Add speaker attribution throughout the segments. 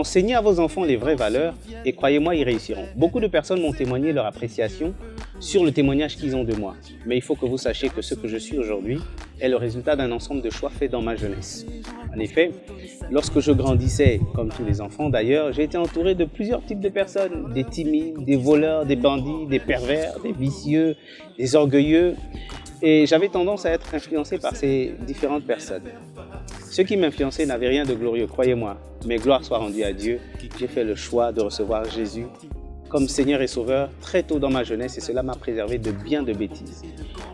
Speaker 1: Enseignez à vos enfants les vraies valeurs et croyez-moi, ils réussiront. Beaucoup de personnes m'ont témoigné leur appréciation sur le témoignage qu'ils ont de moi. Mais il faut que vous sachiez que ce que je suis aujourd'hui est le résultat d'un ensemble de choix faits dans ma jeunesse. En effet, lorsque je grandissais, comme tous les enfants d'ailleurs, j'ai été entouré de plusieurs types de personnes. Des timides, des voleurs, des bandits, des pervers, des vicieux, des orgueilleux. Et j'avais tendance à être influencé par ces différentes personnes. Ceux qui m'influençaient n'avaient rien de glorieux, croyez-moi. Mais gloire soit rendue à Dieu. J'ai fait le choix de recevoir Jésus comme Seigneur et Sauveur très tôt dans ma jeunesse et cela m'a préservé de bien de bêtises.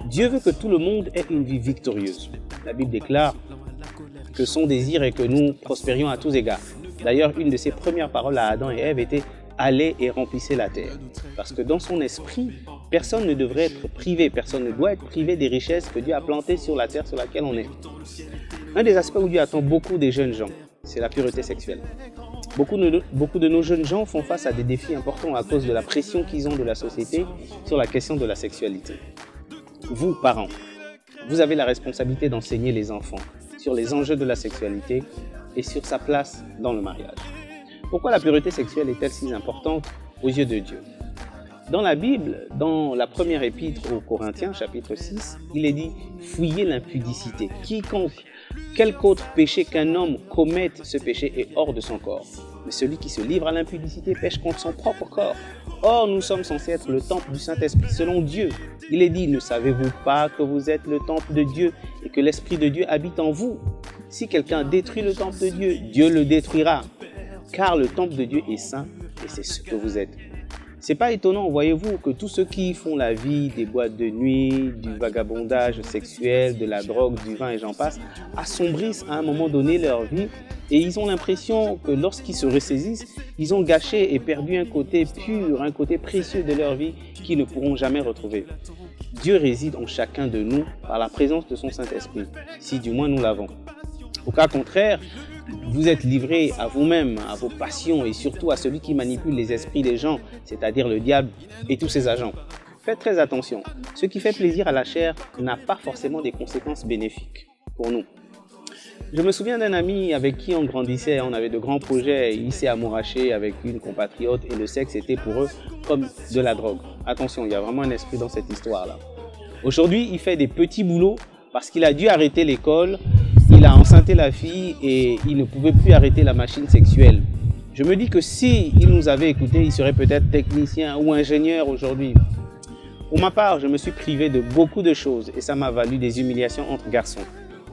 Speaker 1: Dieu veut que tout le monde ait une vie victorieuse. La Bible déclare que son désir est que nous prospérions à tous égards. D'ailleurs, une de ses premières paroles à Adam et Ève était « Allez et remplissez la terre ». Parce que dans son esprit, personne ne devrait être privé, personne ne doit être privé des richesses que Dieu a plantées sur la terre sur laquelle on est. Un des aspects où Dieu attend beaucoup des jeunes gens, c'est la pureté sexuelle. Beaucoup de nos jeunes gens font face à des défis importants à cause de la pression qu'ils ont de la société sur la question de la sexualité. Vous, parents, vous avez la responsabilité d'enseigner les enfants sur les enjeux de la sexualité et sur sa place dans le mariage. Pourquoi la pureté sexuelle est-elle si importante aux yeux de Dieu ? Dans la Bible, dans la première épître aux Corinthiens, chapitre 6, il est dit « Fuyez l'impudicité. Quiconque, quelque autre péché qu'un homme commette, ce péché est hors de son corps. Mais celui qui se livre à l'impudicité pêche contre son propre corps. Or, nous sommes censés être le temple du Saint-Esprit selon Dieu. Il est dit « Ne savez-vous pas que vous êtes le temple de Dieu et que l'Esprit de Dieu habite en vous ? Si quelqu'un détruit le temple de Dieu, Dieu le détruira. Car le temple de Dieu est saint et c'est ce que vous êtes. » C'est pas étonnant, voyez-vous, que tous ceux qui font la vie des boîtes de nuit, du vagabondage sexuel, de la drogue, du vin et j'en passe, assombrissent à un moment donné leur vie et ils ont l'impression que lorsqu'ils se ressaisissent, ils ont gâché et perdu un côté pur, un côté précieux de leur vie qu'ils ne pourront jamais retrouver. Dieu réside en chacun de nous par la présence de son Saint-Esprit, si du moins nous l'avons. Au cas contraire, vous êtes livré à vous-même, à vos passions et surtout à celui qui manipule les esprits des gens, c'est-à-dire le diable et tous ses agents. Faites très attention. Ce qui fait plaisir à la chair n'a pas forcément des conséquences bénéfiques pour nous. Je me souviens d'un ami avec qui on grandissait, on avait de grands projets, il s'est amouraché avec une compatriote et le sexe était pour eux comme de la drogue. Attention, il y a vraiment un esprit dans cette histoire-là. Aujourd'hui, il fait des petits boulots parce qu'il a dû arrêter l'école. Il a enceinté la fille et il ne pouvait plus arrêter la machine sexuelle. Je me dis que si il nous avait écoutés, il serait peut-être technicien ou ingénieur aujourd'hui. Pour ma part, je me suis privé de beaucoup de choses et ça m'a valu des humiliations entre garçons.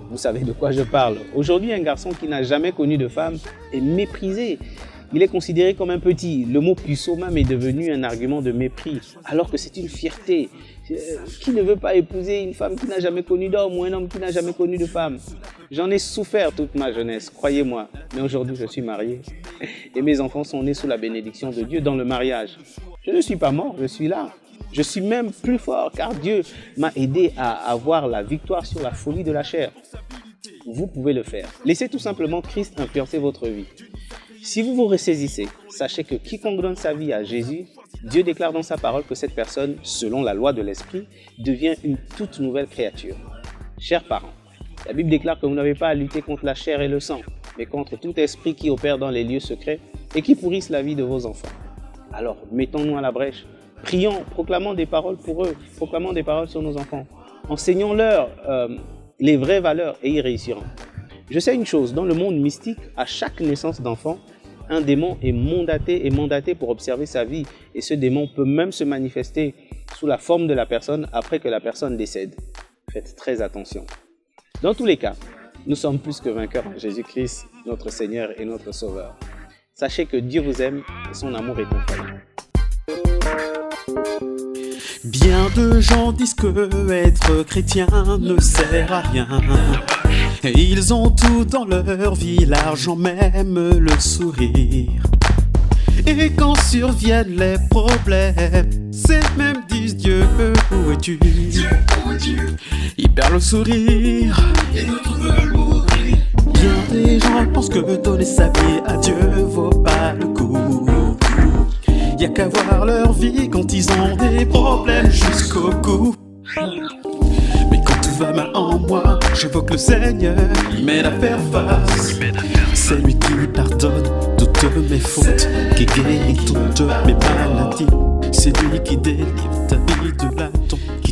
Speaker 1: Vous savez de quoi je parle. Aujourd'hui, un garçon qui n'a jamais connu de femme est méprisé. Il est considéré comme un petit. Le mot puceau même est devenu un argument de mépris, alors que c'est une fierté. Qui ne veut pas épouser une femme qui n'a jamais connu d'homme ou un homme qui n'a jamais connu de femme? J'en ai souffert toute ma jeunesse, croyez-moi. Mais aujourd'hui, je suis marié et mes enfants sont nés sous la bénédiction de Dieu dans le mariage. Je ne suis pas mort, je suis là. Je suis même plus fort car Dieu m'a aidé à avoir la victoire sur la folie de la chair. Vous pouvez le faire. Laissez tout simplement Christ influencer votre vie. Si vous vous ressaisissez, sachez que quiconque donne sa vie à Jésus, Dieu déclare dans sa parole que cette personne, selon la loi de l'Esprit, devient une toute nouvelle créature. Chers parents, la Bible déclare que vous n'avez pas à lutter contre la chair et le sang, mais contre tout esprit qui opère dans les lieux secrets et qui pourrisse la vie de vos enfants. Alors, mettons-nous à la brèche. Prions, proclamons des paroles pour eux, proclamons des paroles sur nos enfants. Enseignons-leur les vraies valeurs et ils réussiront. Je sais une chose, dans le monde mystique, à chaque naissance d'enfant, un démon est mandaté pour observer sa vie et ce démon peut même se manifester sous la forme de la personne après que la personne décède. Faites très attention. Dans tous les cas, nous sommes plus que vainqueurs en Jésus-Christ, notre Seigneur et notre Sauveur. Sachez que Dieu vous aime et son amour est infaillible.
Speaker 2: Bien de gens disent que être chrétien ne sert à rien. Ils ont tout dans leur vie, l'argent même le sourire. Et quand surviennent les problèmes, ces mêmes disent Dieu, où es-tu? Ils perdent le sourire et d'autres veulent mourir. Bien des gens pensent que donner sa vie à Dieu vaut pas le coup. Y'a qu'à voir leur vie quand ils ont des problèmes jusqu'au cou. Mais quand tout va mal en moi, j'évoque le Seigneur, il m'aide à faire face. C'est lui qui pardonne toute mes fautes, qui guérit toutes mes maladies. C'est lui qui délivre ta vie de la tombe.